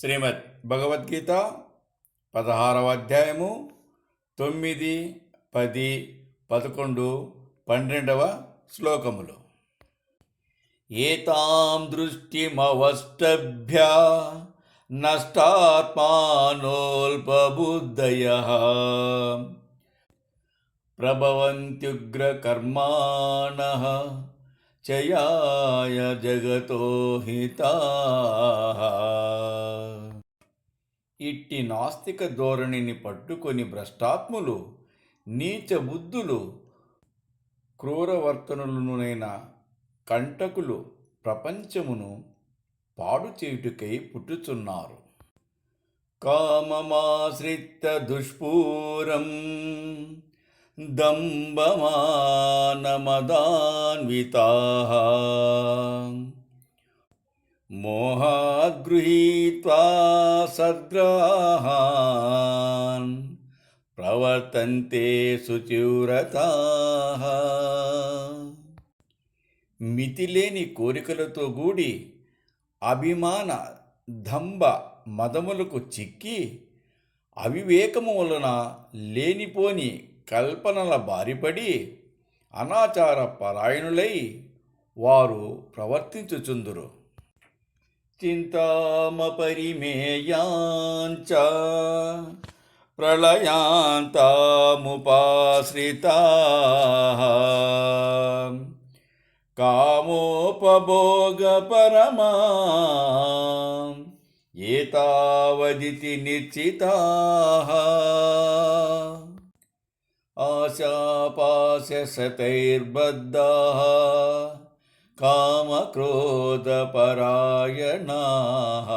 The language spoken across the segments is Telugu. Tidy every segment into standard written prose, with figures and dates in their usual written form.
శ్రీమద్ భగవద్గీత 16వ అధ్యాయము 9, 10, 11, 12వ శ్లోకములు. ఏతాం దృష్టిమవష్టభ్య నష్టాత్మానోల్పబుద్ధయః ప్రభవంత్యుగ్రకర్మాణః చయాయ జగతో హితాః. ఇట్టి నాస్తిక ధోరణిని పట్టుకొని భ్రష్టాత్ములు, నీచ బుద్ధులు, క్రూరవర్తనులనైన కంటకులు ప్రపంచమును పాడు చేయుటకై పుట్టుచున్నారు. కామమాశ్రిత దుష్పూరం దంభమానమదాన్వితాః మోహాద్గృహీత్వా సద్గ్రాహాన్ ప్రవర్తంతే శుచివ్రతాః. మితిలేని కోరికలతో కూడి అభిమాన దంభ మదములకు చిక్కి అవివేకము వలన లేనిపోని కల్పనల బారిపడి అనాచార పరాయణులై వారు ప్రవర్తించుచుందురు. చింతామపరిమేయాంచ ప్రళయాంతాముపాశ్రితాః కామోపభోగపరమా ఏతావదితి నిశ్చితాః. ఆశాపాశశతైర్బద్ధాః కామక్రోధపరాయణాః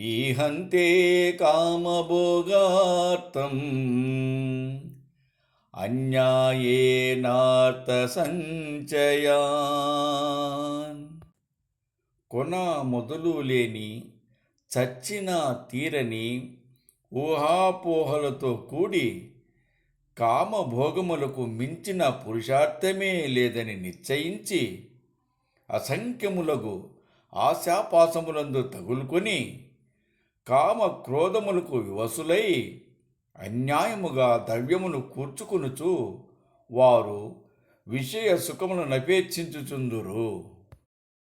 ఈహంతే కామభోగార్థం అన్యాయేనార్థసంచయాన్. కొన మొదలు లేని, చచ్చిన తీరని ఊహాపోహలతో కూడి కామభోగములకు మించిన పురుషార్థమే లేదని నిశ్చయించి అసంఖ్యములగు ఆశాపాసములందు తగులుకొని కామ క్రోధములకు వివసులై అన్యాయముగా ద్రవ్యమును కూర్చుకొనుచు వారు విషయ సుఖములను అపేక్షించుచుందురు.